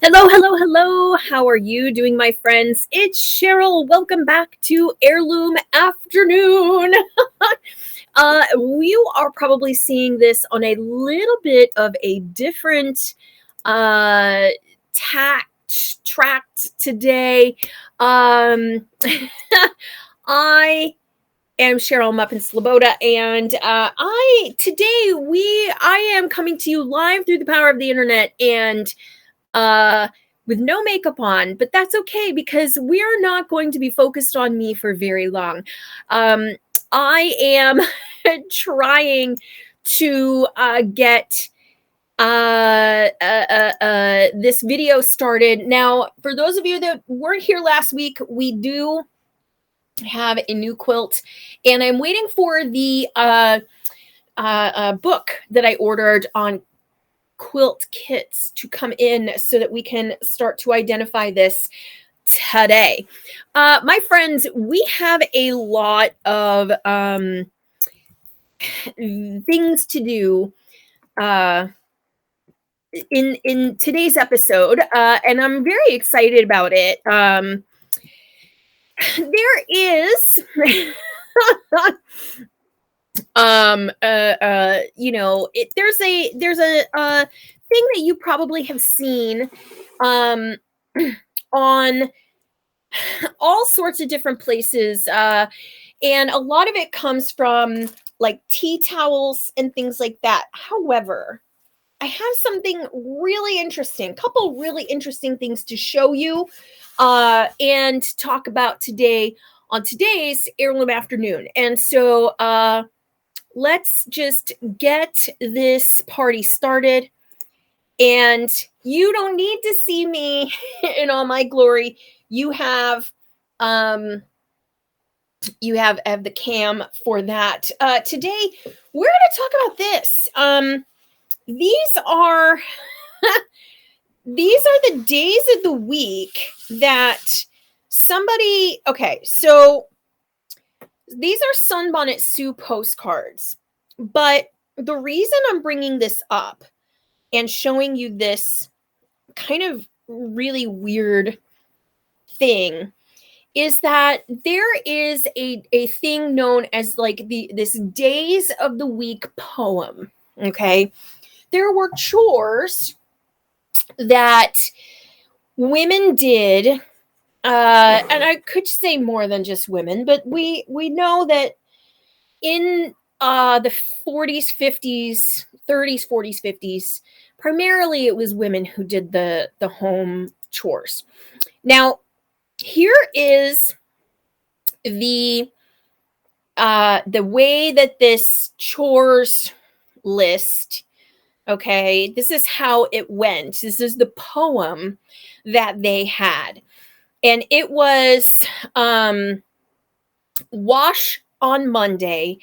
Hello, hello, hello. How are you doing, my friends? It's Cheryl. Welcome back to Heirloom Afternoon. We are probably seeing this on a little bit of a different uh, tract today. I am Cheryl Muppin Sloboda, and I am coming to you live through the power of the internet and uh, with no makeup on, but that's okay because we are not going to be focused on me for very long. I am trying to get this video started. Now, for those of you that weren't here last week, we do have a new quilt, and I'm waiting for the book that I ordered on quilt kits to come in so that we can start to identify this today. My friends, we have a lot of things to do in today's episode, and I'm very excited about it. There is there's a thing that you probably have seen on all sorts of different places, and a lot of it comes from like tea towels and things like that. However, I have something really interesting, couple really interesting things to show you and talk about today on today's Heirloom Afternoon. And so let's just get this party started. And you don't need to see me in all my glory. You have the cam for that. Today we're going to talk about this. These are the days of the week that somebody. Okay, so these are Sunbonnet Sue postcards, but the reason I'm bringing this up and showing you this kind of really weird thing is that there is a thing known as like this days of the week poem. Okay, there were chores that women did, and I could say more than just women, but we know that in the 40s, 50s, 30s, 40s, 50s, primarily it was women who did the home chores. Now, here is the way that this chores list, okay, this is how it went. This is the poem that they had. And it was wash on Monday,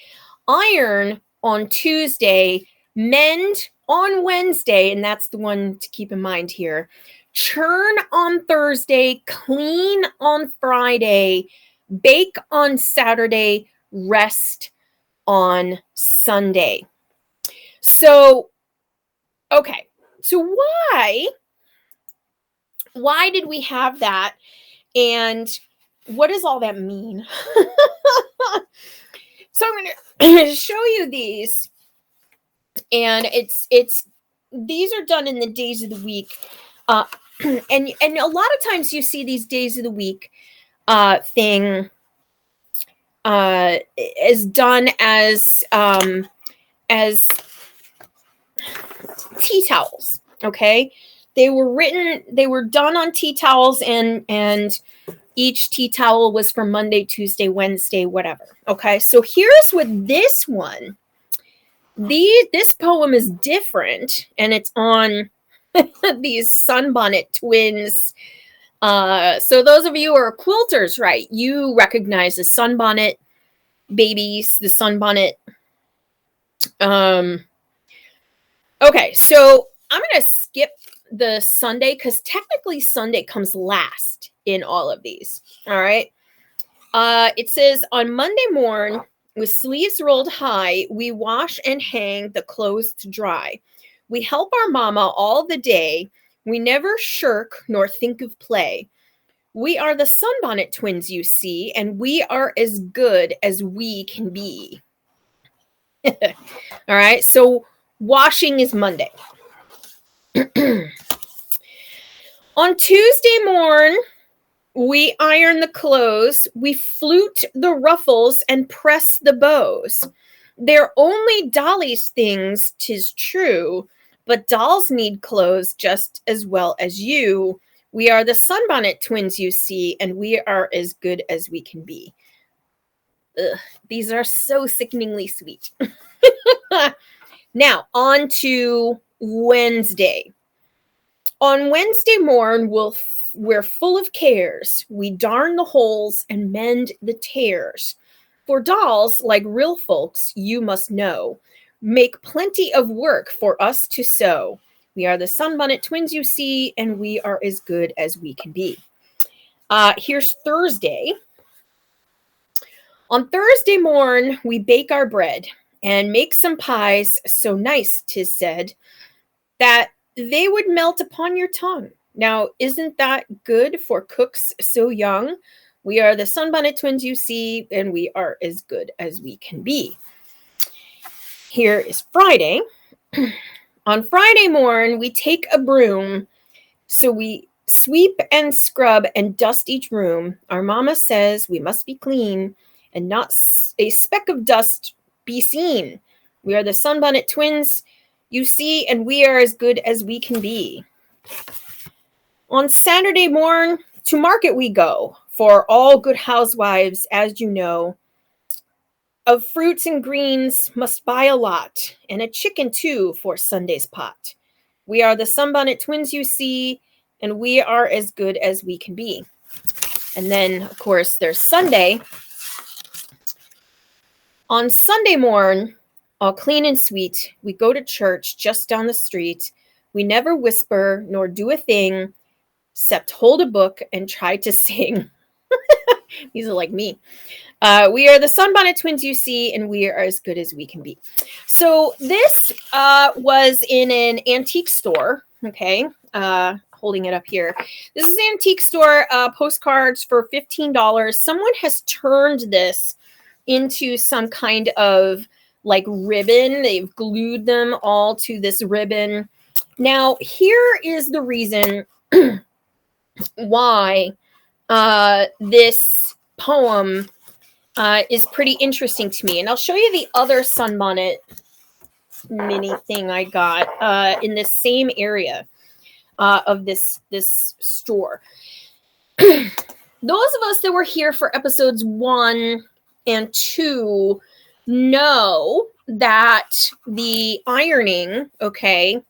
iron on Tuesday, mend on Wednesday, and that's the one to keep in mind here, churn on Thursday, clean on Friday, bake on Saturday, rest on Sunday. So, okay, so why did we have that, and what does all that mean? So I'm going to show you these, and these are done in the days of the week, and a lot of times you see these days of the week thing is done as tea towels. Okay, they were done on tea towels, and each tea towel was for Monday, Tuesday, Wednesday, whatever. Okay, so here's what this one. This poem is different, and it's on these Sunbonnet twins. So those of you who are quilters, right, you recognize the Sunbonnet babies, the Sunbonnet. Okay, so I'm going to skip the Sunday because technically Sunday comes last in all of these. All right. It says, on Monday morn, with sleeves rolled high, we wash and hang the clothes to dry. We help our mama all the day. We never shirk nor think of play. We are the Sunbonnet Twins, you see, and we are as good as we can be. All right, so washing is Monday. On Tuesday morn, we iron the clothes, we flute the ruffles and press the bows. They're only dollies' things, 'tis true, but dolls need clothes just as well as you. We are the Sunbonnet Twins, you see, and we are as good as we can be. Ugh, these are so sickeningly sweet. Now, on to Wednesday. On Wednesday morn, we're full of cares. We darn the holes and mend the tears. For dolls, like real folks, you must know, make plenty of work for us to sew. We are the Sunbonnet Twins, you see, and we are as good as we can be. Here's Thursday. On Thursday morn, we bake our bread and make some pies so nice, 'tis said, that they would melt upon your tongue. Now, isn't that good for cooks so young? We are the Sunbonnet Twins, you see, and we are as good as we can be. Here is Friday. On Friday morn, we take a broom, so we sweep and scrub and dust each room. Our mama says we must be clean and not a speck of dust be seen. We are the Sunbonnet Twins, you see, and we are as good as we can be. On Saturday morn, to market we go, for all good housewives, as you know. Of fruits and greens must buy a lot, and a chicken too for Sunday's pot. We are the Sunbonnet Twins, you see, and we are as good as we can be. And then, of course, there's Sunday. On Sunday morn, all clean and sweet, we go to church just down the street. We never whisper nor do a thing, except hold a book and try to sing. These are like me. We are the Sunbonnet Twins, you see, and we are as good as we can be. So this was in an antique store, okay? Holding it up here. This is an antique store, postcards for $15. Someone has turned this into some kind of like ribbon. They've glued them all to this ribbon. Now, here is the reason why this poem is pretty interesting to me. And I'll show you the other sunbonnet mini thing I got in this same area of this store. Those of us that were here for episodes 1 and 2 know that the ironing, okay,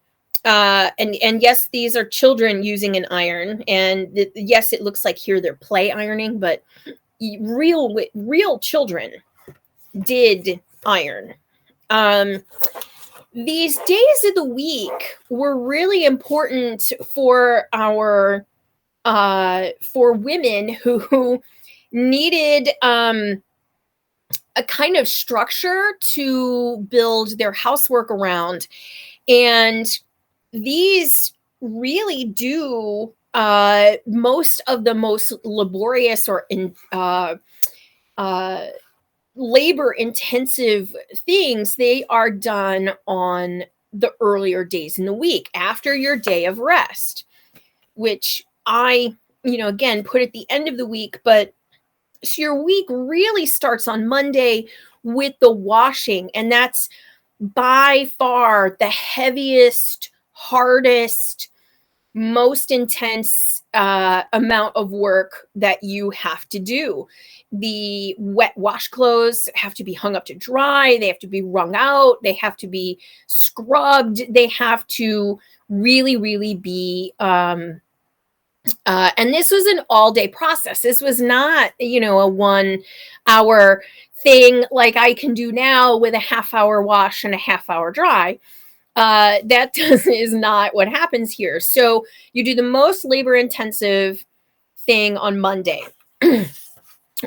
and yes, these are children using an iron, and yes, it looks like here they're play ironing, but real children did iron. These days of the week were really important for our for women who needed a kind of structure to build their housework around, and these really do most of the most laborious or labor intensive things. They are done on the earlier days in the week after your day of rest, which I, again, put at the end of the week, but so your week really starts on Monday with the washing, and that's by far the heaviest, hardest, most intense amount of work that you have to do. The wet wash clothes have to be hung up to dry. They have to be wrung out. They have to be scrubbed. They have to really, really be and this was an all-day process. This was not, a 1-hour thing like I can do now with a half-hour wash and a half-hour dry. That is not what happens here. So you do the most labor-intensive thing on Monday.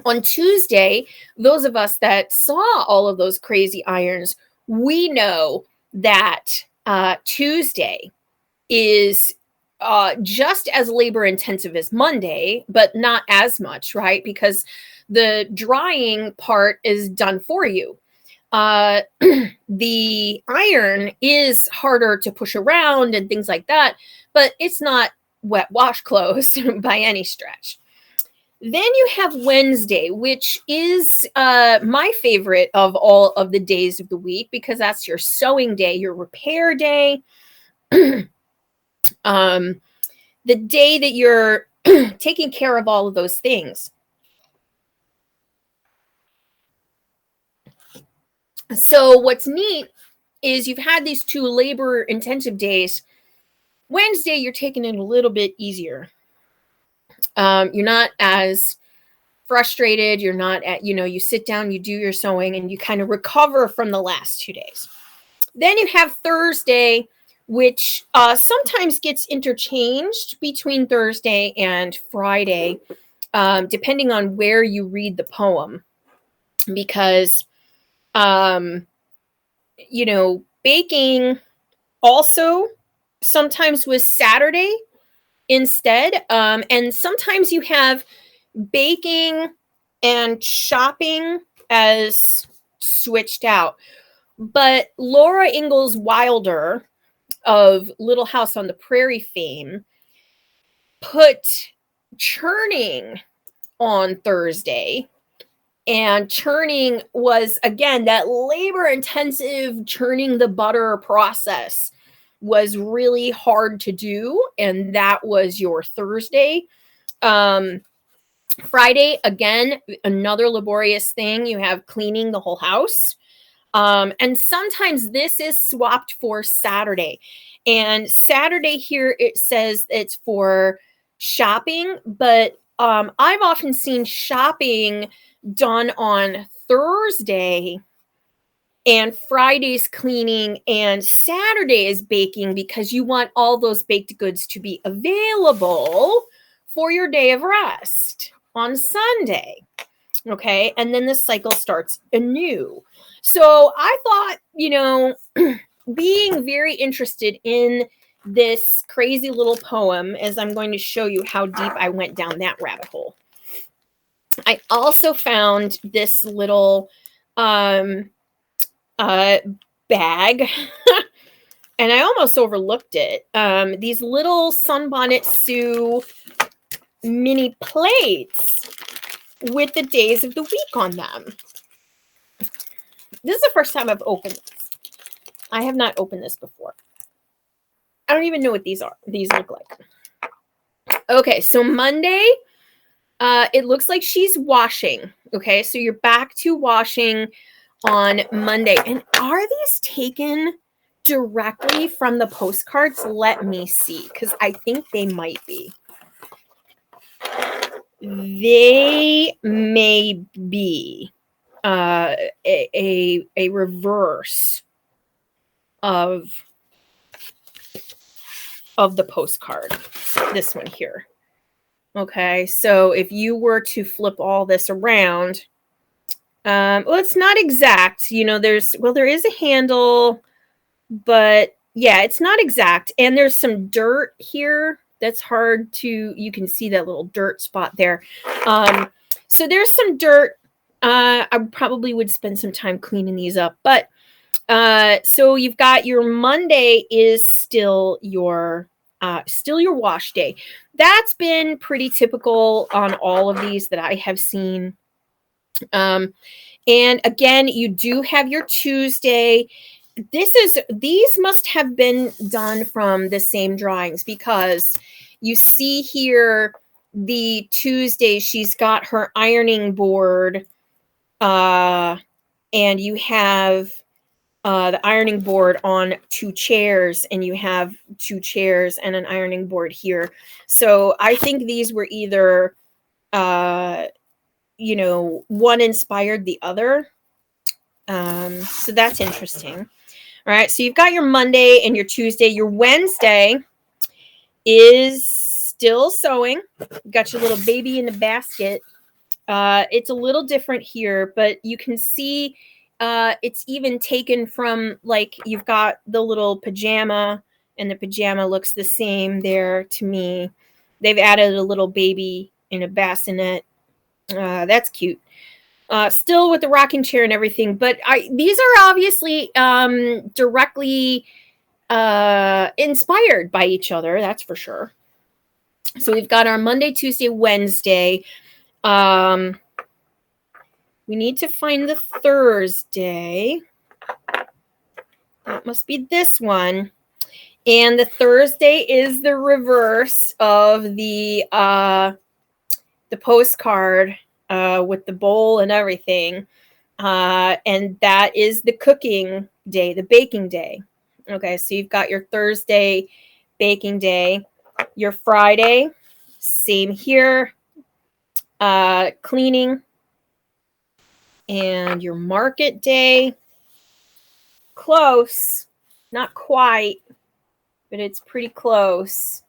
On Tuesday, those of us that saw all of those crazy irons, we know that Tuesday is just as labor intensive as Monday, but not as much, right? Because the drying part is done for you. The iron is harder to push around and things like that, but it's not wet wash clothes by any stretch. Then you have Wednesday, which is my favorite of all of the days of the week because that's your sewing day, your repair day, the day that you're taking care of all of those things. So what's neat is you've had these 2 labor intensive days. Wednesday, you're taking it a little bit easier. You're not as frustrated. You're not at, you sit down, you do your sewing, and you kind of recover from the last 2 days. Then you have Thursday, which sometimes gets interchanged between Thursday and Friday, depending on where you read the poem. Because, baking also sometimes was Saturday instead. And sometimes you have baking and shopping as switched out. But Laura Ingalls Wilder of Little House on the Prairie fame put churning on Thursday. And churning was, again, that labor intensive churning the butter process was really hard to do. And that was your Thursday. Friday, again, another laborious thing. You have cleaning the whole house. And sometimes this is swapped for Saturday. And Saturday here, it says it's for shopping, but I've often seen shopping done on Thursday and Friday's cleaning and Saturday is baking because you want all those baked goods to be available for your day of rest on Sunday. Okay. And then the cycle starts anew. So I thought, being very interested in this crazy little poem, as I'm going to show you how deep I went down that rabbit hole. I also found this little bag, and I almost overlooked it. These little Sunbonnet Sue mini plates with the days of the week on them. This is the first time I've opened this. I have not opened this before. I don't even know what these are. These look like. Okay, so Monday, it looks like she's washing. Okay, so you're back to washing on Monday. And are these taken directly from the postcards? Let me see, because I think they might be. They may be a reverse of the postcard. This one here. Okay, so if you were to flip all this around, well, it's not exact. There is a handle, but yeah, it's not exact. And there's some dirt here that's hard to, you can see that little dirt spot there. So there's some dirt. I probably would spend some time cleaning these up, but so you've got your Monday is still your wash day. That's been pretty typical on all of these that I have seen. And again, you do have your Tuesday. These must have been done from the same drawings because you see here the Tuesday, she's got her ironing board, and you have the ironing board on 2 chairs, and you have 2 chairs and an ironing board here. So I think these were either, one inspired the other. So that's interesting. All right. So you've got your Monday and your Tuesday. Your Wednesday is still sewing. You got your little baby in the basket. It's a little different here, but you can see it's even taken from, like, you've got the little pajama and the pajama looks the same there to me. They've added a little baby in a bassinet. That's cute. Still with the rocking chair and everything, but these are obviously directly inspired by each other, that's for sure. So we've got our Monday, Tuesday, Wednesday. We need to find the Thursday. That must be this one. And the Thursday is the reverse of the postcard with the bowl and everything. And that is the cooking day, the baking day. Okay, so you've got your Thursday baking day, your Friday, same here, cleaning, and your market day, close, not quite, but it's pretty close.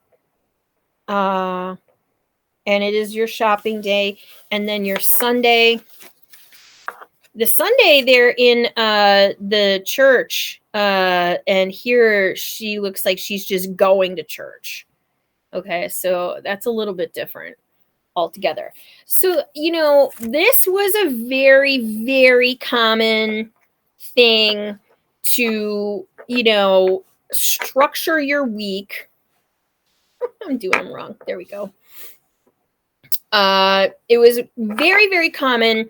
And it is your shopping day, and then your Sunday. The Sunday they're in the church, and here she looks like she's just going to church. Okay, so that's a little bit different altogether. So, this was a very, very common thing to, structure your week. I'm doing them wrong. There we go. It was very, very common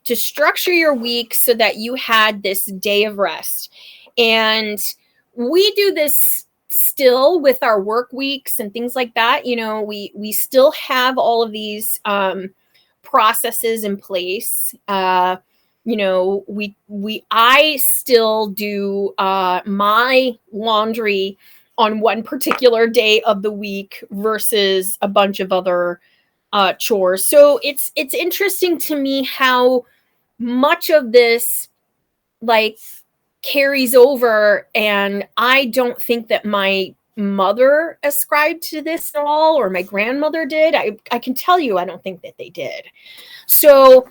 to structure your week so that you had this day of rest. And we do this still with our work weeks and things like that. We still have all of these processes in place. I still do my laundry on one particular day of the week versus a bunch of other chores. So it's interesting to me how much of this carries over, and I don't think that my mother ascribed to this at all, or my grandmother did. I can tell you I don't think that they did. So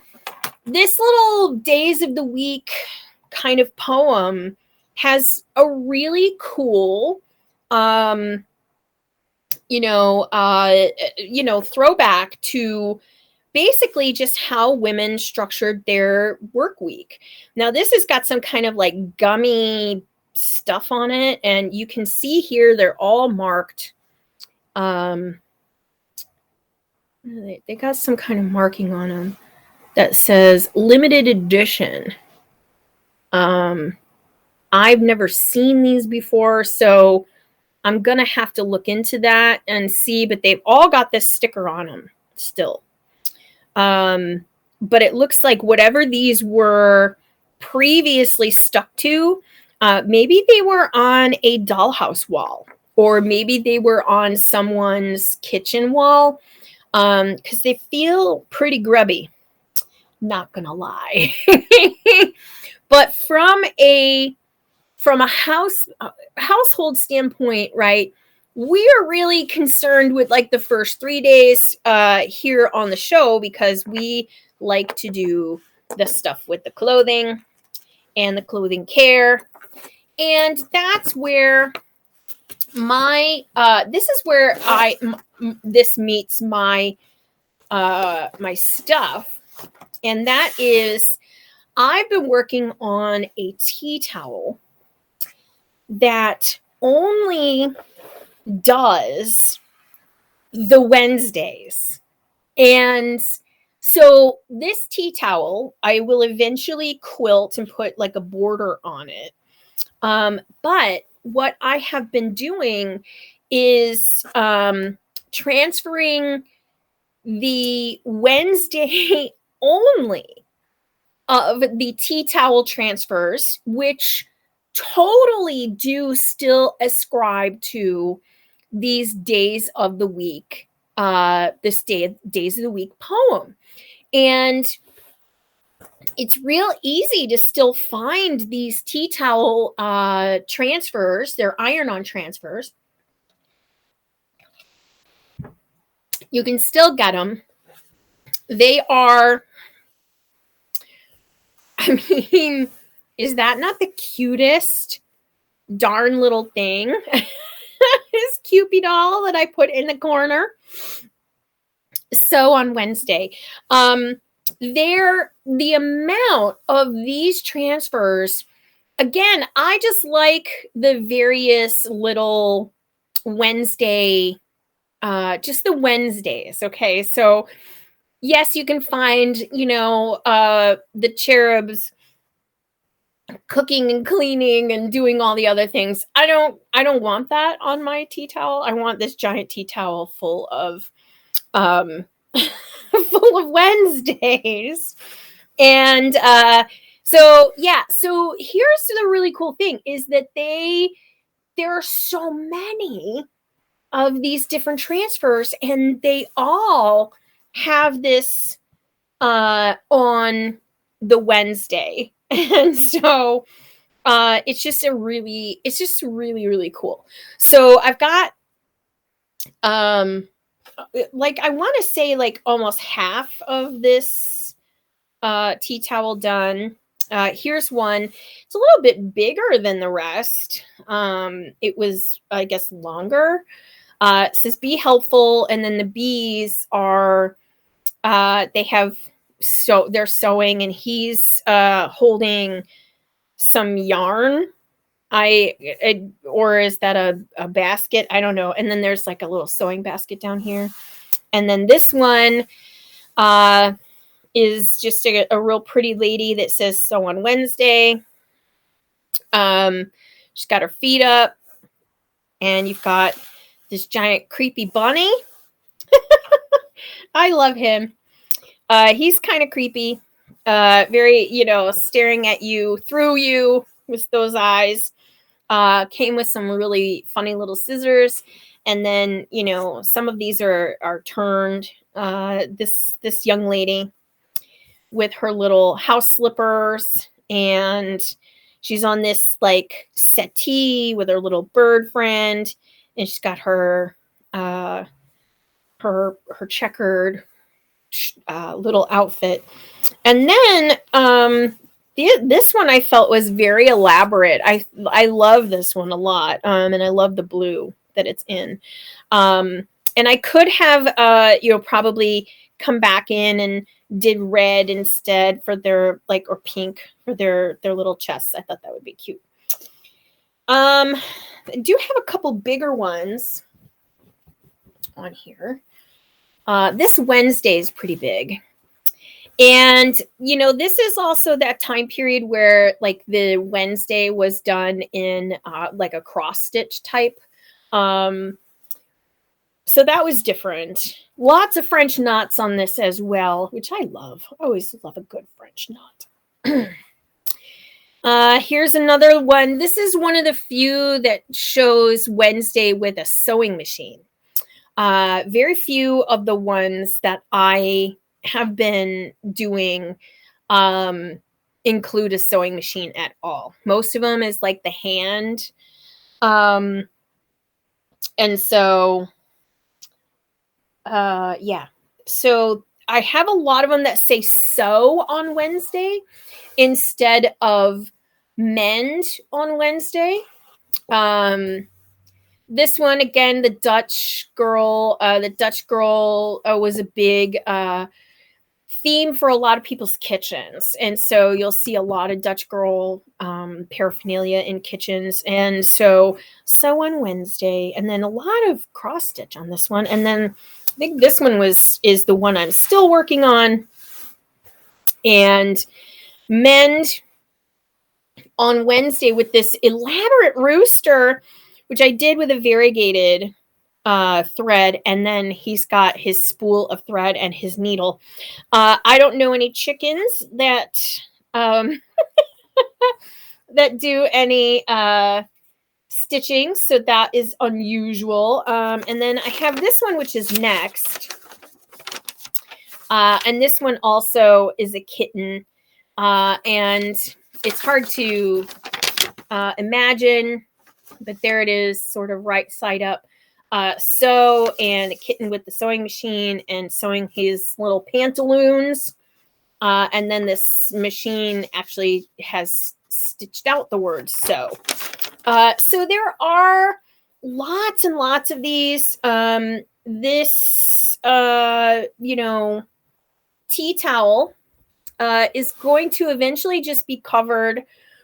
this little days of the week kind of poem has a really cool throwback to basically just how women structured their work week. Now, this has got some kind of gummy stuff on it, and you can see here they're all marked. They got some kind of marking on them that says limited edition. I've never seen these before, so I'm going to have to look into that and see, but they've all got this sticker on them still. But it looks like whatever these were previously stuck to, maybe they were on a dollhouse wall, or maybe they were on someone's kitchen wall, because they feel pretty grubby, not gonna lie. But from a household standpoint, right, we are really concerned with the first 3 days here on the show, because we like to do the stuff with the clothing and the clothing care. And that's where this meets my my stuff. And that is, I've been working on a tea towel that only does the Wednesdays. And so this tea towel, I will eventually quilt and put a border on it. But what I have been doing is transferring the Wednesday only of the tea towel transfers, which totally do still ascribe to these days of the week, this days of the week poem. And it's real easy to still find these tea towel transfers. They're iron-on transfers. You can still get them. They are, I mean, is that not the cutest darn little thing? his Cupid doll that I put in the corner. So on Wednesday, the amount of these transfers, again, I just like the various little Wednesday, just the Wednesdays. Okay. So yes, you can find, the cherubs cooking and cleaning and doing all the other things. I don't want that on my tea towel. I want this giant tea towel full of um full of Wednesdays. And so yeah, so here's the really cool thing is that there are so many of these different transfers, and they all have this on the Wednesday. And so it's just really, really cool. So I've got like I want to say like almost half of this tea towel done. Here's one. It's a little bit bigger than the rest. It was, I guess, longer. It says be helpful, and then the bees are they're sewing, and he's holding some yarn. Or is that a basket? I don't know. And then there's like a little sewing basket down here. And then this one is just a real pretty lady that says sew on Wednesday. She's got her feet up, and you've got this giant creepy bunny. I love him. He's kind of creepy. Very, staring at you through you with those eyes. Came with some really funny little scissors. And then, some of these are turned. This young lady with her little house slippers, and she's on this like settee with her little bird friend, and she's got her her checkered little outfit. And then this one I felt was very elaborate. I love this one a lot, and I love the blue that it's in. And I could have probably come back in and did red instead for their or pink for their little chests. I thought that would be cute. I do have a couple bigger ones on here. This Wednesday is pretty big. And, this is also that time period where like the Wednesday was done in like a cross stitch type. So that was different. Lots of French knots on this as well, which I love. I always love a good French knot. Here's another one. This is one of the few that shows Wednesday with a sewing machine. Very few of the ones that I have been doing include a sewing machine at all. Most of them is like the hand. And so yeah. So I have a lot of them that say sew on Wednesday instead of mend on Wednesday. This one, again, the Dutch girl was a big theme for a lot of people's kitchens. And so you'll see a lot of Dutch girl paraphernalia in kitchens. And so sew on Wednesday, and then a lot of cross stitch on this one. And then I think this one is the one I'm still working on. And mend on Wednesday with this elaborate rooster, which I did with a variegated thread, and then he's got his spool of thread and his needle. I don't know any chickens that that do any stitching, so that is unusual. And then I have this one, which is next. And this one also is a kitten. And it's hard to imagine, but there it is, sort of right side up. Sew, and a kitten with the sewing machine and sewing his little pantaloons. And then this machine actually has stitched out the word sew. So there are lots and lots of these. This, tea towel is going to eventually just be covered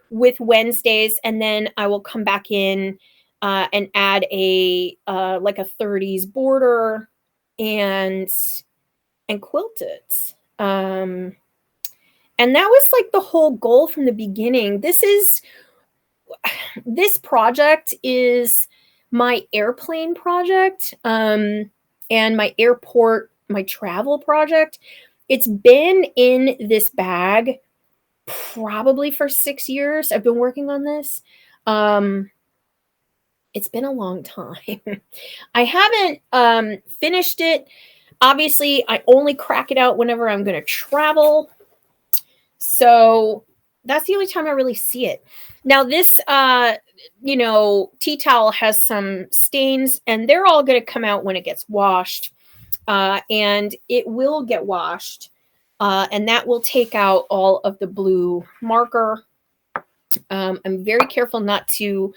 with Wednesdays, and then I will come back in and add a like a 30s border and quilt it. And that was like the whole goal from the beginning. This project is my airplane project, and my travel project. It's been in this bag probably for 6 years. I've been working on this. It's been a long time. I haven't finished it. Obviously, I only crack it out whenever I'm going to travel. So that's the only time I really see it. Now this, tea towel has some stains, and they're all going to come out when it gets washed. And it will get washed, and that will take out all of the blue marker. I'm very careful not to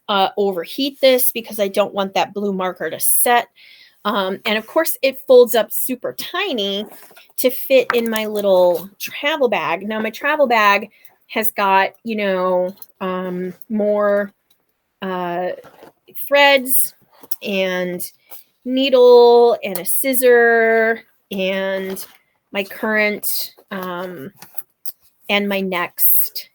overheat this because I don't want that blue marker to set. And of course, it folds up super tiny to fit in my little travel bag. Now, my travel bag has got, more threads and needle and a scissor and my current and my next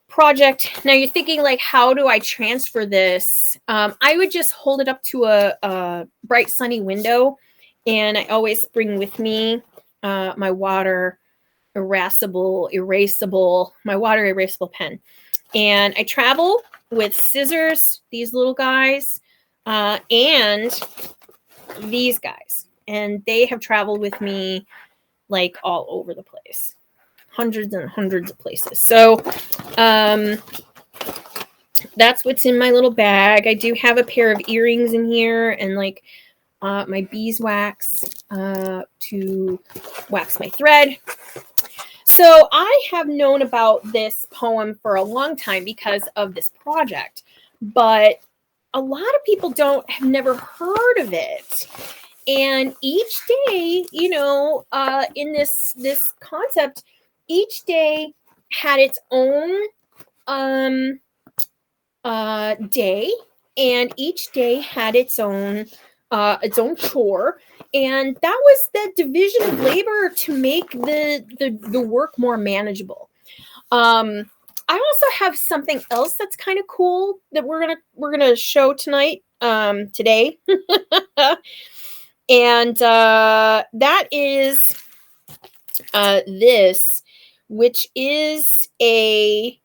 project. Now you're thinking, like, how do I transfer this? I would just hold it up to a bright sunny window, and I always bring with me my water erasable pen. And I travel with scissors, these little guys, and these guys. And they have traveled with me like all over the place. Hundreds and hundreds of places. So that's what's in my little bag. I do have a pair of earrings in here, and like my beeswax to wax my thread. So I have known about this poem for a long time because of this project, but a lot of people have never heard of it. And each day, in this concept, each day had its own day, and each day had its own chore, and that was the division of labor to make the work more manageable. I also have something else that's kind of cool that we're gonna show tonight, today. And that is this, which is a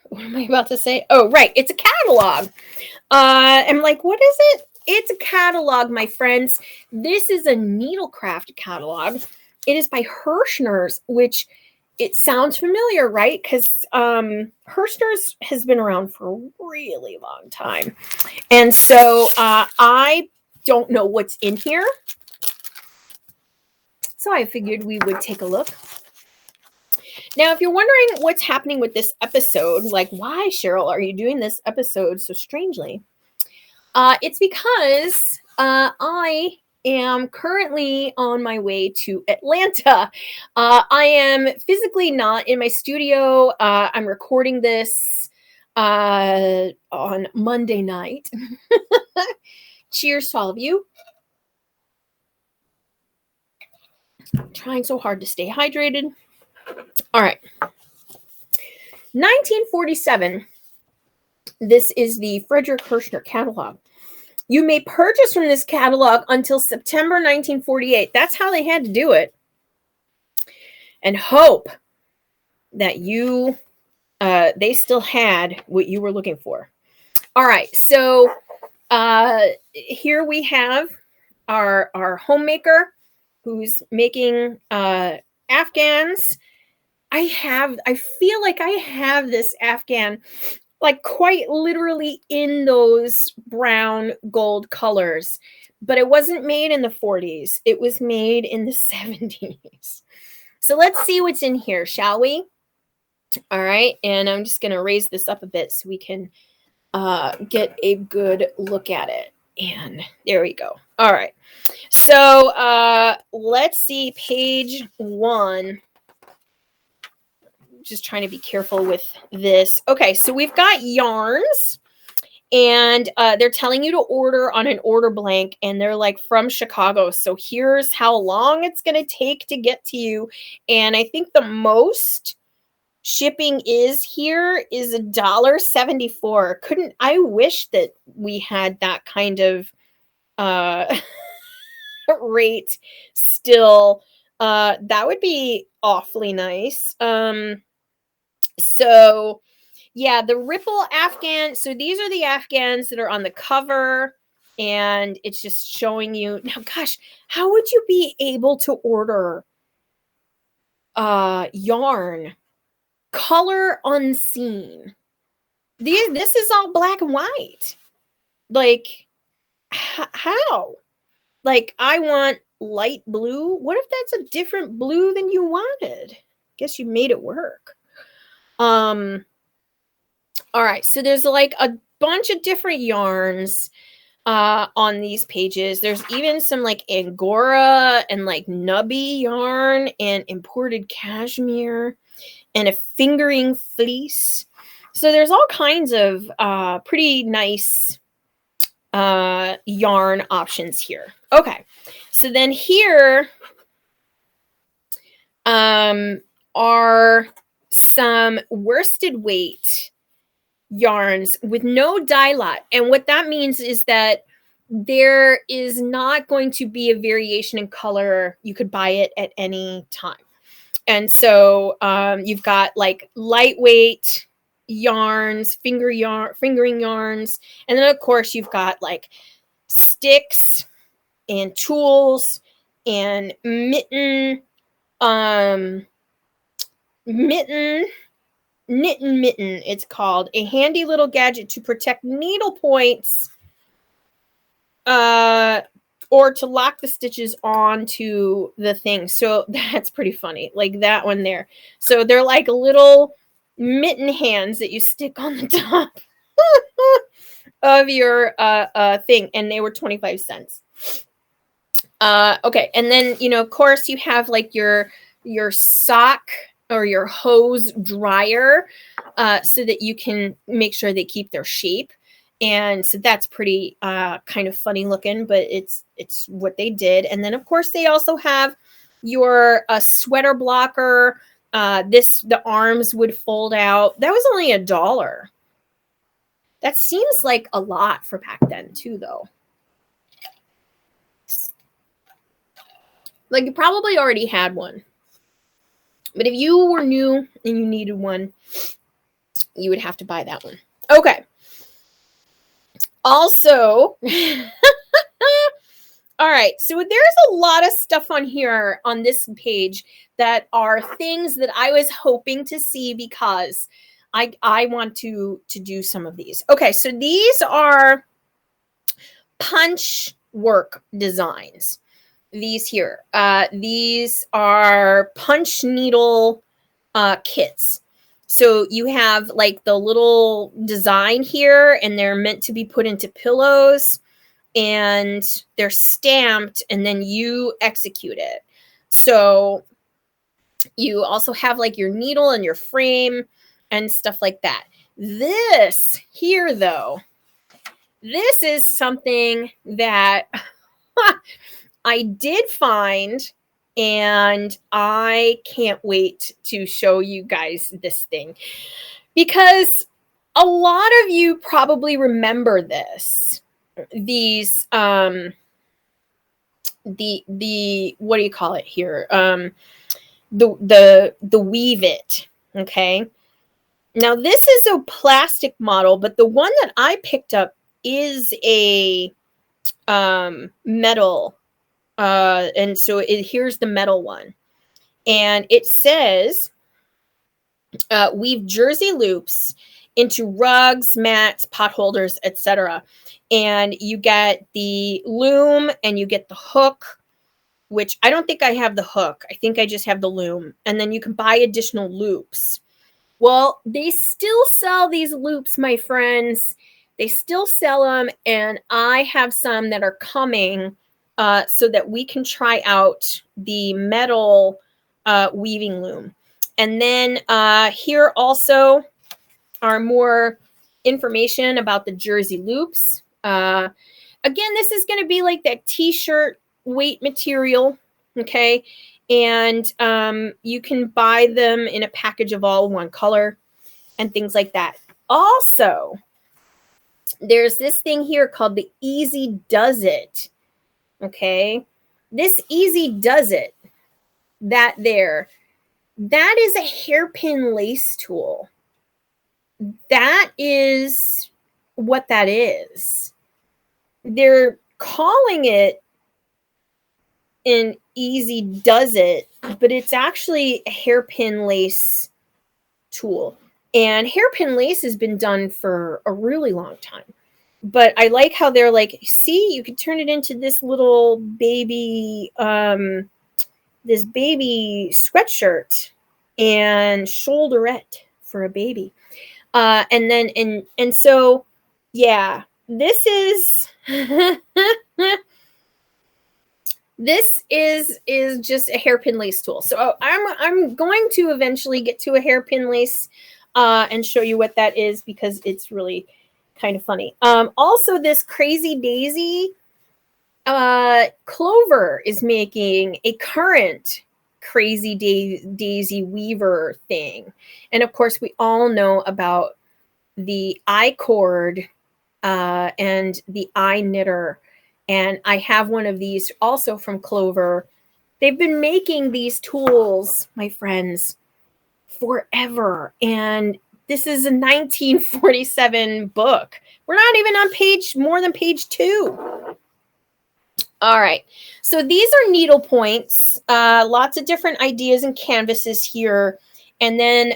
what am I about to say? Oh, right, it's a catalog. I'm like, what is it? It's a catalog, my friends. This is a needlecraft catalog. It is by Herrschner's, which it sounds familiar, right? Because Herrschner's has been around for a really long time. And so I don't know what's in here. So I figured we would take a look. Now, if you're wondering what's happening with this episode, like, why, Cheryl, are you doing this episode so strangely? It's because I am currently on my way to Atlanta. I am physically not in my studio. I'm recording this on Monday night. Cheers to all of you. I'm trying so hard to stay hydrated. All right. 1947. This is the Frederick Herrschner catalog. You may purchase from this catalog until September 1948. That's how they had to do it. And hope that they still had what you were looking for. All right. So here we have our homemaker who's making Afghans. I feel like I have this Afghan, like, quite literally in those brown gold colors, but it wasn't made in the 40s. It was made in the 70s. So let's see what's in here, shall we? All right, and I'm just gonna raise this up a bit so we can get a good look at it. And there we go. All right. So let's see page 1. Just trying to be careful with this. Okay, so we've got yarns, and they're telling you to order on an order blank, and they're like from Chicago. So here's how long it's going to take to get to you. And I think the most shipping is here is $1.74. I wish that we had that kind of rate still. That would be awfully nice. So yeah, the Ripple Afghan. So these are the Afghans that are on the cover, and it's just showing you now. Gosh, how would you be able to order yarn color unseen? This is all black and white. Like how? Like I want light blue. What if that's a different blue than you wanted? Guess you made it work. All right, so there's like a bunch of different yarns on these pages. There's even some like Angora and like nubby yarn and imported cashmere and a fingering fleece. So there's all kinds of pretty nice yarn options here. Okay, so then here are some worsted weight yarns with no dye lot. And what that means is that there is not going to be a variation in color. You could buy it at any time. And so you've got like lightweight yarns, fingering yarns. And then of course you've got like sticks and tools and mitten, mitten, it's called, a handy little gadget to protect needle points or to lock the stitches onto the thing. So that's pretty funny, like that one there. So they're like little mitten hands that you stick on the top of your thing, and they were 25 cents. Okay, and then of course you have like your sock or your hose dryer, so that you can make sure they keep their shape. And so that's pretty kind of funny looking, but it's what they did. And then of course they also have your sweater blocker. The arms would fold out. That was only $1. That seems like a lot for back then too, though. Like you probably already had one. But if you were new and you needed one, you would have to buy that one. Okay. Also, all right, so there's a lot of stuff on here on this page that are things that I was hoping to see because I want to do some of these. Okay, so these are punch work designs. These here. These are punch needle kits. So you have like the little design here, and they're meant to be put into pillows, and they're stamped, and then you execute it. So you also have like your needle and your frame and stuff like that. This here, though, this is something that I did find, and I can't wait to show you guys this thing because a lot of you probably remember this. These the what do you call it here? The Weave It. Okay. Now this is a plastic model, but the one that I picked up is a metal. And so here's the metal one, and it says weave jersey loops into rugs, mats, pot holders, etc. And you get the loom and you get the hook, which I don't think I have the hook. I think I just have the loom. And then you can buy additional loops. Well, they still sell these loops, my friends. They still sell them, and I have some that are coming so that we can try out the metal weaving loom. And then here also are more information about the jersey loops. Again, this is going to be like that t-shirt weight material, okay? And you can buy them in a package of all one color and things like that. Also, there's this thing here called the Easy Does It, okay? This Easy Does It, that is a hairpin lace tool. That is what that is. They're calling it an Easy Does It, but it's actually a hairpin lace tool. And hairpin lace has been done for a really long time. But I like how they're like, see, you could turn it into this little baby, this baby sweatshirt and shoulderette for a baby. And then, and so, yeah, this is, this is just a hairpin lace tool. So I'm going to eventually get to a hairpin lace and show you what that is, because it's really kind of funny. Also, this Crazy Daisy, Clover is making a current Crazy Daisy weaver thing. And of course, we all know about the I-cord and the I-knitter. And I have one of these also from Clover. They've been making these tools, my friends, forever. And this is a 1947 book. We're not even on more than page 2. All right. So these are needle points. Lots of different ideas and canvases here. And then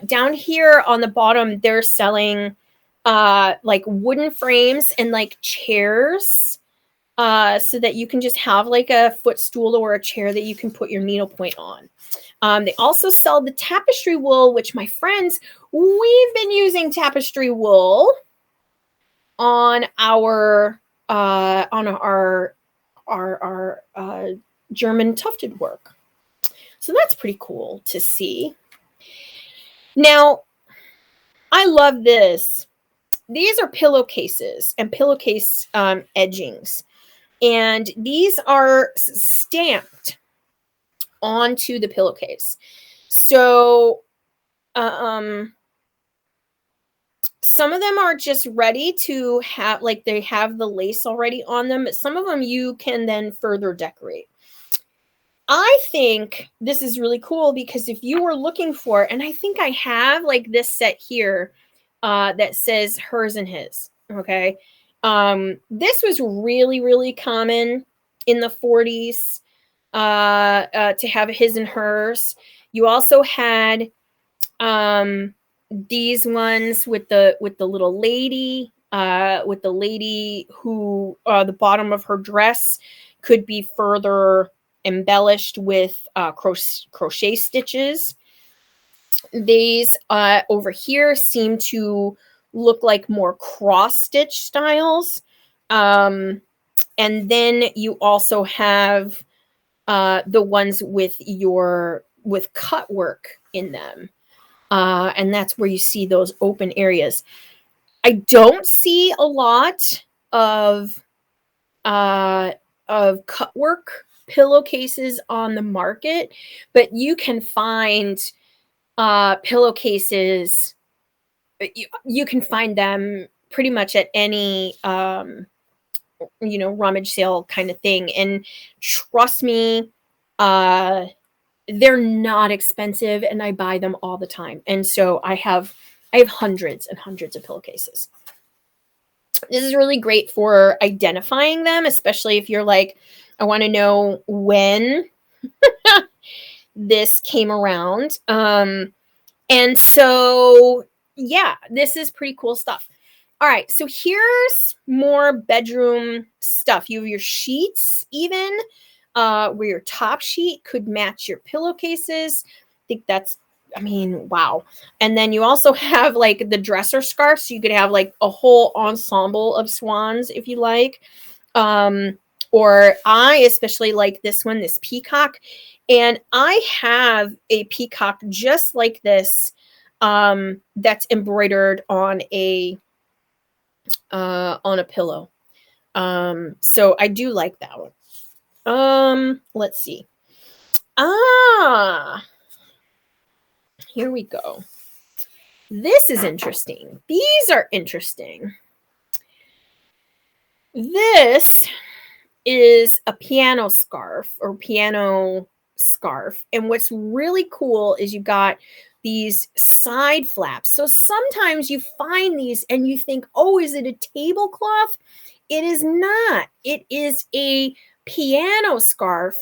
down here on the bottom, they're selling like wooden frames and like chairs, so that you can just have like a footstool or a chair that you can put your needlepoint on. They also sell the tapestry wool, which, my friends, we've been using tapestry wool on our German tufted work. So that's pretty cool to see. Now, I love this. These are pillowcases and pillowcase edgings. And these are stamped onto the pillowcase. So some of them are just ready to have, like, they have the lace already on them, but some of them you can then further decorate. I think this is really cool because if you were looking for, and I think I have like this set here that says hers and his, okay? This was really, really common in the 40s to have his and hers. You also had these ones with the little lady, who the bottom of her dress could be further embellished with crochet stitches. These over here seem to look like more cross stitch styles. And then you also have the ones with cut work in them. And that's where you see those open areas. I don't see a lot of cut work pillowcases on the market, but you can find pillowcases. You can find them pretty much at any rummage sale kind of thing. And trust me, they're not expensive, and I buy them all the time. And so I have hundreds and hundreds of pillowcases. This is really great for identifying them, especially if you're like, I want to know when this came around. And so, yeah, this is pretty cool stuff. All right, so here's more bedroom stuff. You have your sheets, even where your top sheet could match your pillowcases. I think that's I mean, wow. And then you also have like the dresser scarf. So you could have like a whole ensemble of swans if you like. Or I especially like this one, this peacock. And I have a peacock just like this that's embroidered on a pillow. So I do like that one. Let's see. Here we go. This is interesting. These are interesting. This is a piano scarf or piano scarf. And what's really cool is you got these side flaps. So sometimes you find these and you think, oh, is it a tablecloth? It is not. It is a piano scarf.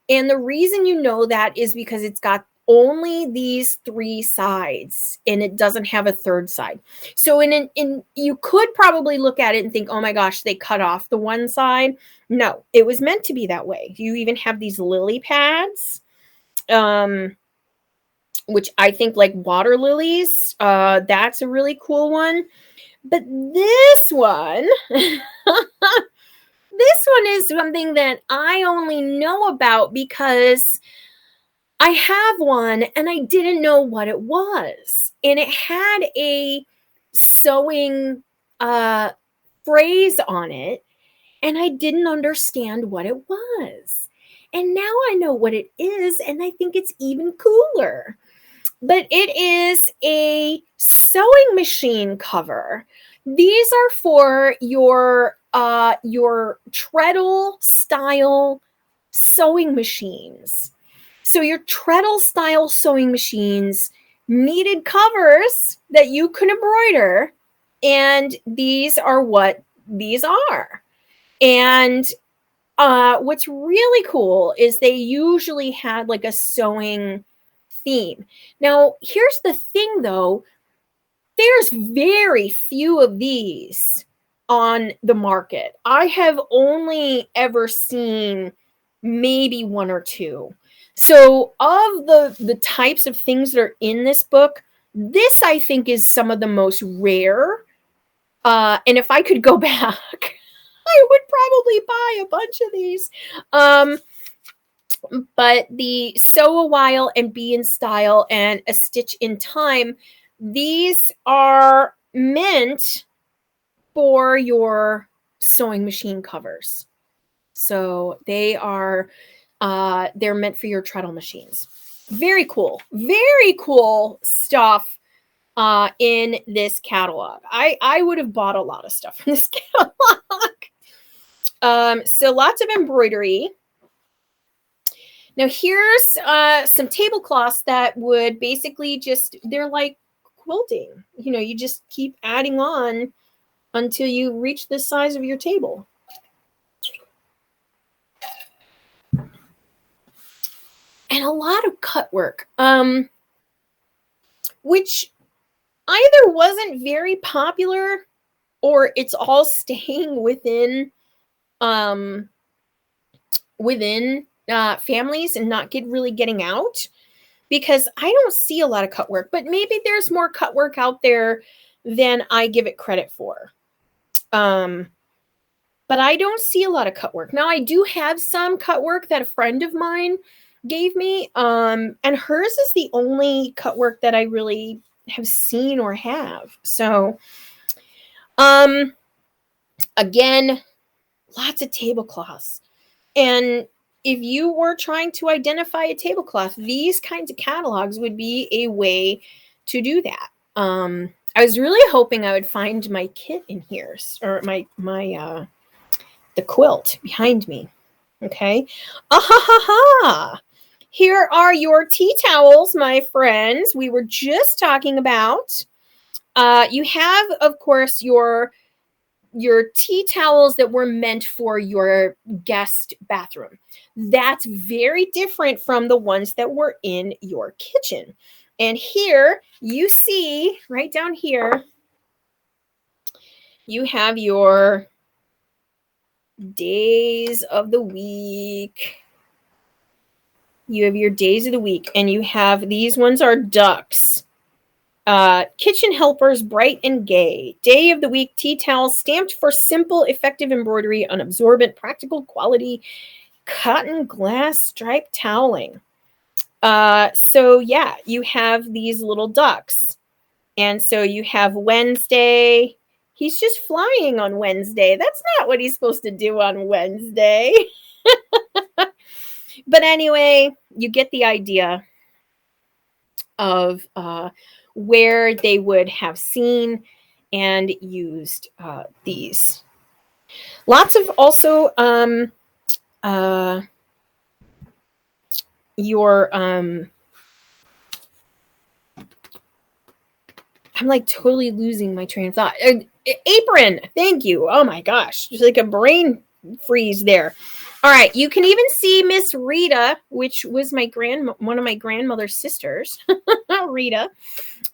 And the reason you know that is because it's got only these three sides and it doesn't have a third side. So in you could probably look at it and think, oh my gosh, they cut off the one side. No, it was meant to be that way. You even have these lily pads, which I think like water lilies. That's a really cool one. But this one, this one is something that I only know about because I have one and I didn't know what it was. And it had a sewing phrase on it, and I didn't understand what it was. And now I know what it is, and I think it's even cooler. But it is a sewing machine cover. These are for your treadle style sewing machines. So your treadle style sewing machines needed covers that you could embroider, and these are what these are. And what's really cool is they usually had like a sewing theme. Now, here's the thing though, there's very few of these on the market. I have only ever seen maybe one or two. So of the types of things that are in this book, this I think is some of the most rare. And if I could go back, I would probably buy a bunch of these. But the Sew a While and Be in Style and A Stitch in Time, these are meant for your sewing machine covers. So they are they're meant for your treadle machines. Very cool stuff in this catalog. I would have bought a lot of stuff in this catalog. So lots of embroidery. Now here's some tablecloths that would basically just, they're like quilting. You know, you just keep adding on until you reach the size of your table. And a lot of cut work, which either wasn't very popular or it's all staying within families and not really getting out, because I don't see a lot of cut work, but maybe there's more cut work out there than I give it credit for. But I don't see a lot of cut work. Now I do have some cut work that a friend of mine gave me, and hers is the only cut work that I really have seen or have. So, again, lots of tablecloths. And if you were trying to identify a tablecloth, these kinds of catalogs would be a way to do that. I was really hoping I would find my kit in here, or my the quilt behind me. Okay. Here are your tea towels, my friends. We were just talking about. You have, of course, your tea towels that were meant for your guest bathroom. That's very different from the ones that were in your kitchen. And here you see, right down here, you have your days of the week. You have your days of the week, and you have these ones are ducks. Kitchen helpers, bright and gay. Day of the week, tea towels stamped for simple, effective embroidery on absorbent, practical quality cotton glass striped toweling. So yeah, you have these little ducks. And so you have Wednesday. He's just flying on Wednesday. That's not what he's supposed to do on Wednesday. But anyway, you get the idea of where they would have seen and used these. Lots of also your I'm like totally losing my train of thought. Apron, thank you. Oh my gosh, there's like a brain freeze there. All right, you can even see Miss Rita, which was one of my grandmother's sisters, Rita.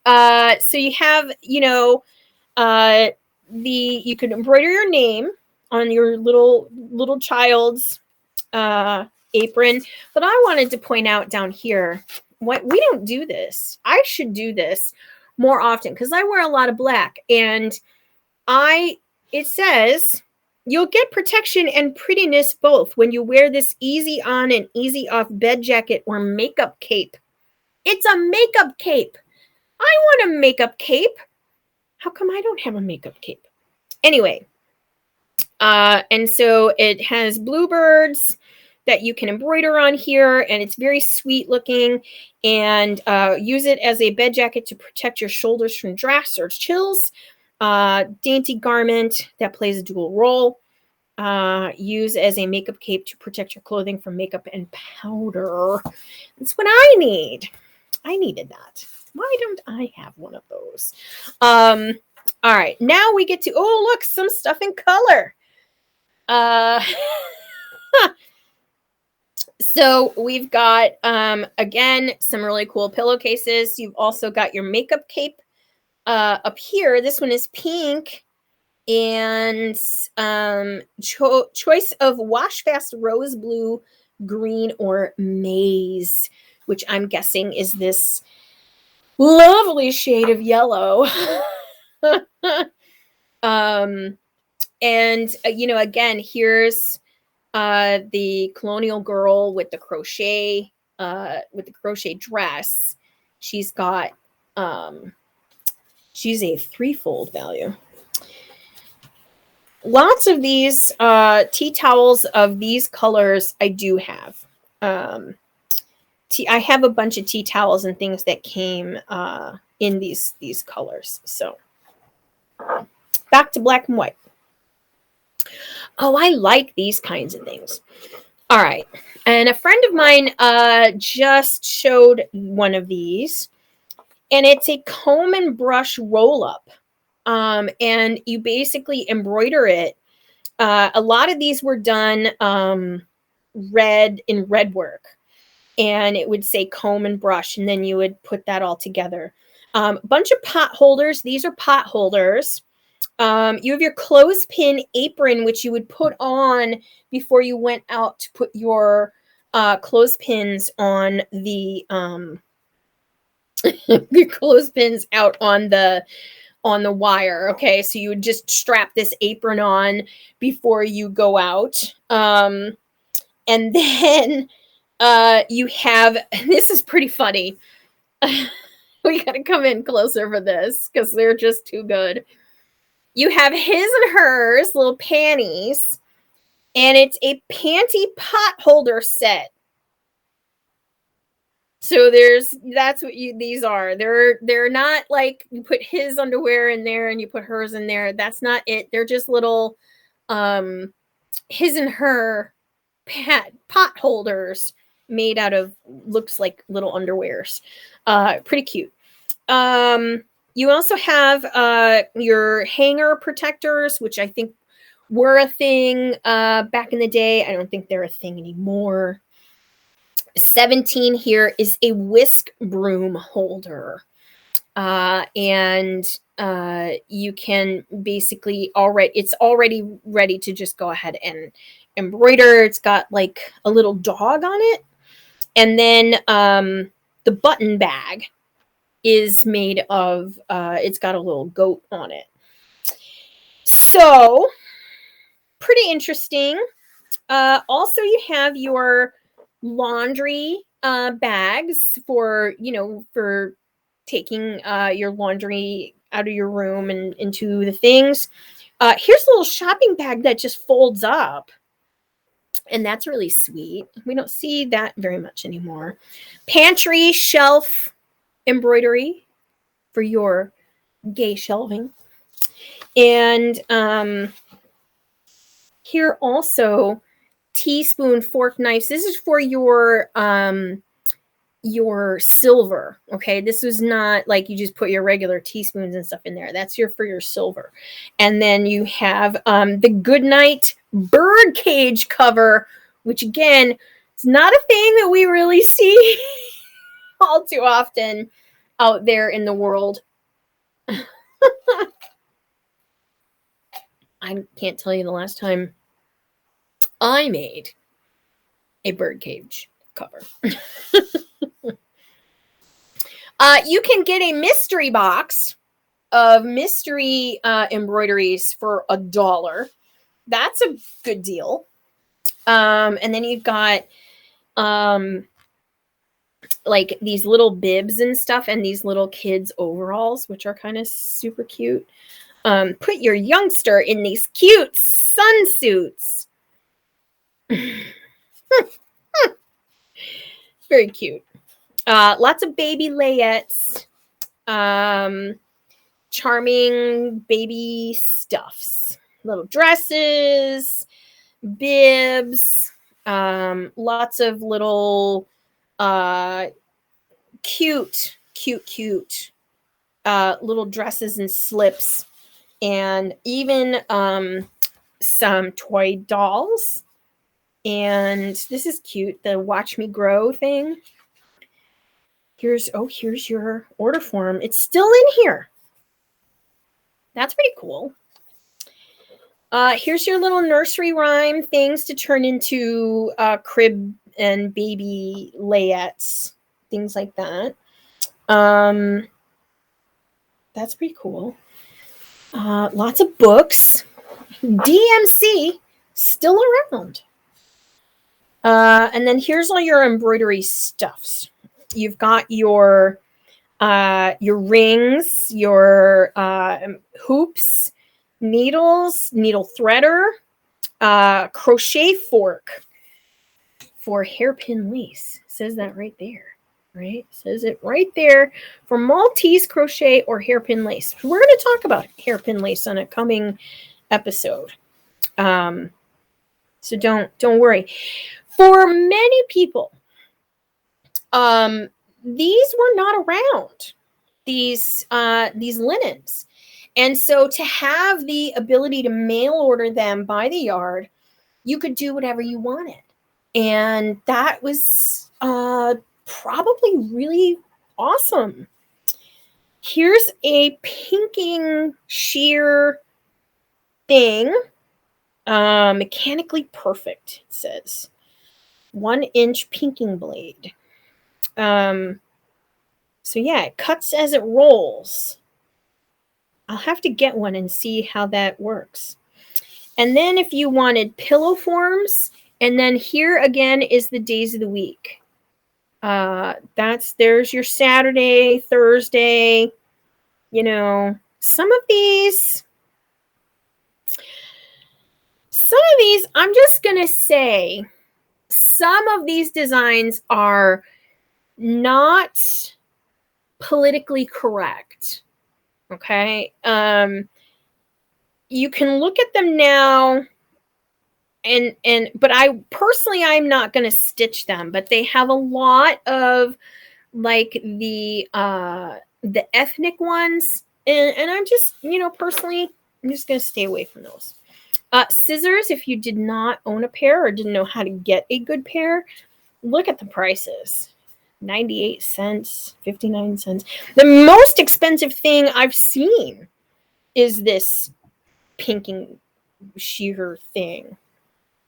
So you have, you can embroider your name on your little child's apron. But I wanted to point out down here, what we don't do this. I should do this more often because I wear a lot of black, and it says you'll get protection and prettiness both when you wear this easy on and easy off bed jacket or makeup cape. It's a makeup cape. I want a makeup cape. How come I don't have a makeup cape? Anyway, and so it has bluebirds that you can embroider on here, and it's very sweet looking, and use it as a bed jacket to protect your shoulders from drafts or chills. Dainty garment that plays a dual role. Use as a makeup cape to protect your clothing from makeup and powder. That's what I need. I needed that. Why don't I have one of those? All right, now we get to, oh, look, some stuff in color. So we've got, again, some really cool pillowcases. You've also got your makeup cape up here. This one is pink, and choice of wash fast rose blue, green, or maize, which I'm guessing is this lovely shade of yellow. And again, here's the colonial girl with the crochet dress. She's got she's a threefold value. Lots of these tea towels of these colors I do have. I have a bunch of tea towels and things that came in these colors. So back to black and white. Oh, I like these kinds of things. All right. And a friend of mine just showed one of these, and it's a comb and brush roll up. And you basically embroider it. A lot of these were done red work, and it would say comb and brush, and then you would put that all together. Bunch of pot holders. These are pot holders. You have your clothespin apron, which you would put on before you went out to put your clothespins on the your clothespins out on the wire. Okay, so you would just strap this apron on before you go out, and then you have, this is pretty funny. We gotta come in closer for this because they're just too good. You have his and hers little panties, and it's a panty pot holder set. So that's what these are. They're not like you put his underwear in there and you put hers in there. That's not it. They're just little his and her pot holders made out of, looks like little underwears. Pretty cute. You also have your hanger protectors, which I think were a thing back in the day. I don't think they're a thing anymore. 17 here is a whisk broom holder. And you can basically it's already ready to just go ahead and embroider. It's got like a little dog on it. And then the button bag is made of, it's got a little goat on it. So, pretty interesting. Also, you have your laundry bags for, for taking your laundry out of your room and into the things. Here's a little shopping bag that just folds up. And that's really sweet. We don't see that very much anymore. Pantry shelf embroidery for your gay shelving. And here also teaspoon, fork, knives. This is for your silver. Okay, this was not like you just put your regular teaspoons and stuff in there. That's for your silver. And then you have the Goodnight bird cage cover, which again, it's not a thing that we really see all too often out there in the world. I can't tell you the last time I made a bird cage cover. You can get a mystery box of mystery embroideries for $1. That's a good deal. And then you've got like these little bibs and stuff, and these little kids overalls, which are kind of super cute. Put your youngster in these cute sunsuits. Very cute. Lots of baby layettes. Charming baby stuffs. Little dresses, bibs, lots of little cute little dresses and slips, and even some toy dolls. And this is cute, the Watch Me Grow thing. Here's your order form. It's still in here. That's pretty cool. Here's your little nursery rhyme things to turn into crib and baby layettes, things like that. That's pretty cool. Lots of books. DMC still around. And then here's all your embroidery stuffs. You've got your rings, your hoops, needles, needle threader, crochet fork for hairpin lace. It says that right there, right? It says it right there for Maltese crochet or hairpin lace. We're going to talk about hairpin lace on a coming episode. So don't worry. For many people, these were not around, these linens. And so to have the ability to mail order them by the yard, you could do whatever you wanted. And that was probably really awesome. Here's a pinking sheer thing. Mechanically perfect, it says. 1-inch pinking blade. So yeah, it cuts as it rolls. I'll have to get one and see how that works. And then if you wanted pillow forms, and then here again is the days of the week. There's your Saturday, Thursday, some of these, I'm just going to say, some of these designs are not politically correct. Okay. You can look at them now but I'm not going to stitch them, but they have a lot of like the ethnic ones. And I'm just, personally, I'm just going to stay away from those. Scissors, if you did not own a pair or didn't know how to get a good pair, look at the prices. 98 cents, 59 cents. The most expensive thing I've seen is this pinking sheer thing.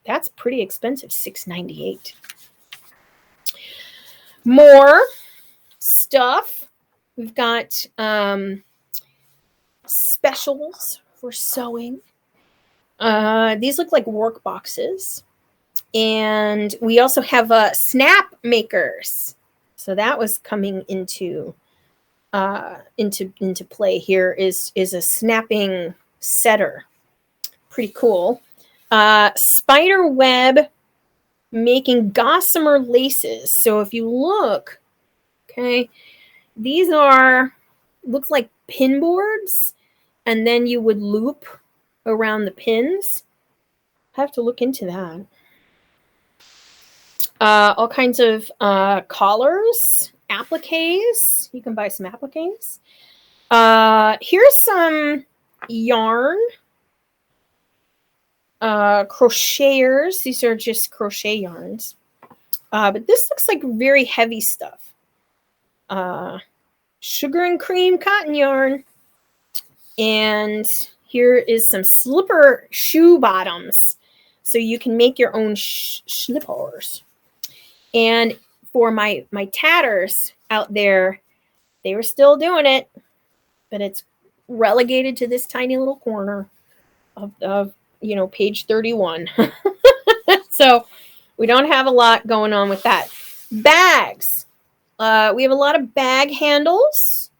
That's pretty expensive, $6.98. More stuff. We've got specials for sewing. These look like work boxes. And we also have snap makers. So that was coming into play here is a snapping setter. Pretty cool. Spider web making gossamer laces. So if you look, okay, these are, looks like pin boards, and then you would loop around the pins. I have to look into that. All kinds of collars, appliques. You can buy some appliques. Here's some yarn. Crocheters. These are just crochet yarns. But this looks like very heavy stuff. Sugar and cream cotton yarn. And here is some slipper shoe bottoms. So you can make your own slippers. And for my tatters out there, they were still doing it, but it's relegated to this tiny little corner of page 31. So we don't have a lot going on with that. Bags. We have a lot of bag handles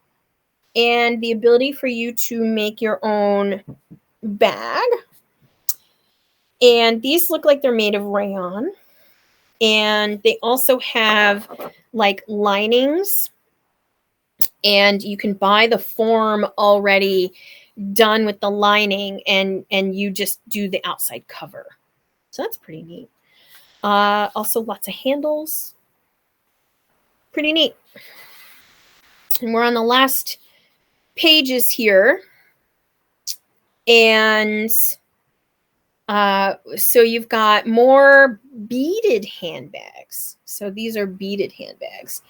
and the ability for you to make your own bag. And these look like they're made of rayon. And they also have like linings. And you can buy the form already done with the lining, and you just do the outside cover. So that's pretty neat. Also lots of handles. Pretty neat. And we're on the last pages here. And so you've got more beaded handbags. So these are beaded handbags.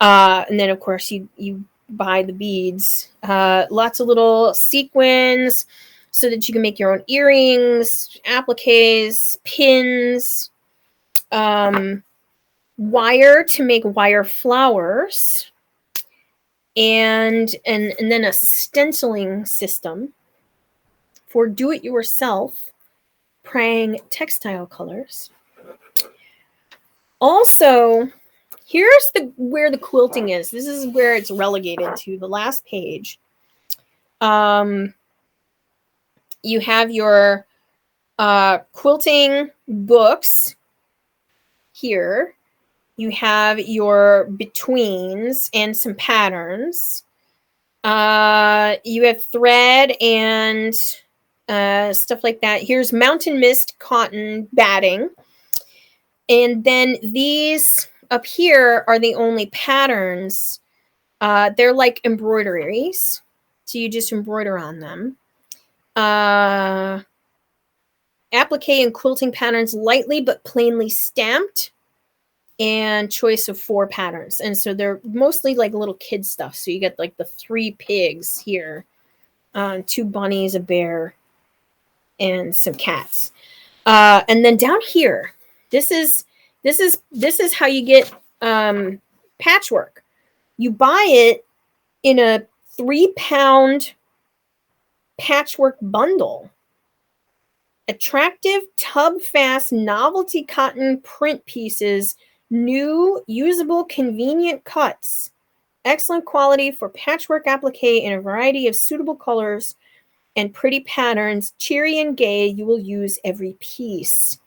And then, of course, you buy the beads. Lots of little sequins so that you can make your own earrings, appliques, pins, wire to make wire flowers, and then a stenciling system for do-it-yourself praying textile colors. Also, here's where the quilting is. This is where it's relegated to the last page. You have your quilting books here. You have your betweens and some patterns. You have thread and stuff like that. Here's Mountain Mist cotton batting. And then these up here are the only patterns. They're like embroideries. So you just embroider on them. Applique and quilting patterns lightly but plainly stamped. And choice of 4 patterns. And so they're mostly like little kid stuff. So you get like the 3 pigs here. 2 bunnies, a bear, and some cats. And then down here, this is how you get patchwork. You buy it in a 3-pound patchwork bundle. Attractive, tub-fast, novelty cotton print pieces, new, usable, convenient cuts. Excellent quality for patchwork applique in a variety of suitable colors and pretty patterns. Cheery and gay, you will use every piece.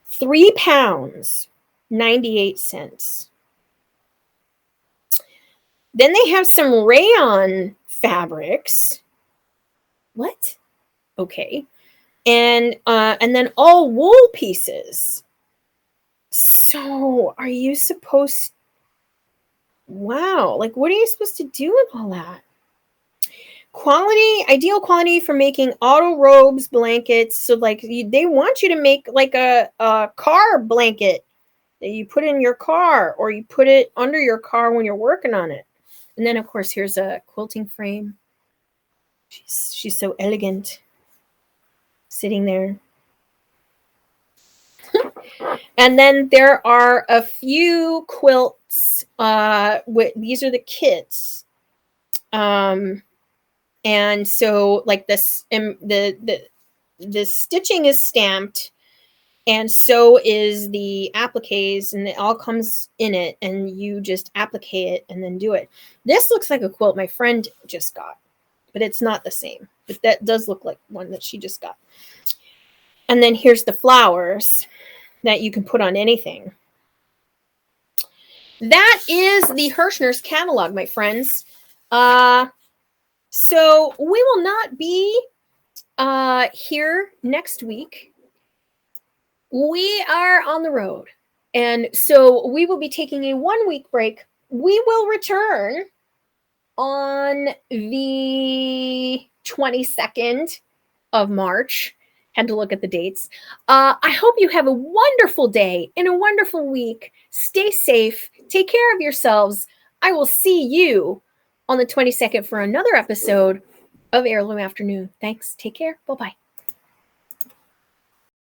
3 pounds, 98 cents. Then they have some rayon fabrics. What? Okay. And then all wool pieces. So are you supposed... Wow. Like, what are you supposed to do with all that? Quality, ideal quality for making auto robes, blankets. So like they want you to make like a car blanket that you put in your car, or you put it under your car when you're working on it. And then of course here's a quilting frame. She's so elegant sitting there. And then there are a few quilt kits. These are the kits. And so like this, the stitching is stamped, and so is the appliques, and it all comes in it, and you just applique it and then do it. This looks like a quilt my friend just got, but it's not the same. But that does look like one that she just got. And then here's the flowers that you can put on anything. That is the Herrschner's catalog, my friends. So we will not be here next week. We are on the road, and so we will be taking a 1-week break. We will return on the 22nd of March. Had to look at the dates. I hope you have a wonderful day and a wonderful week. Stay safe. Take care of yourselves. I will see you on the 22nd for another episode of Heirloom Afternoon. Thanks. Take care. Bye-bye.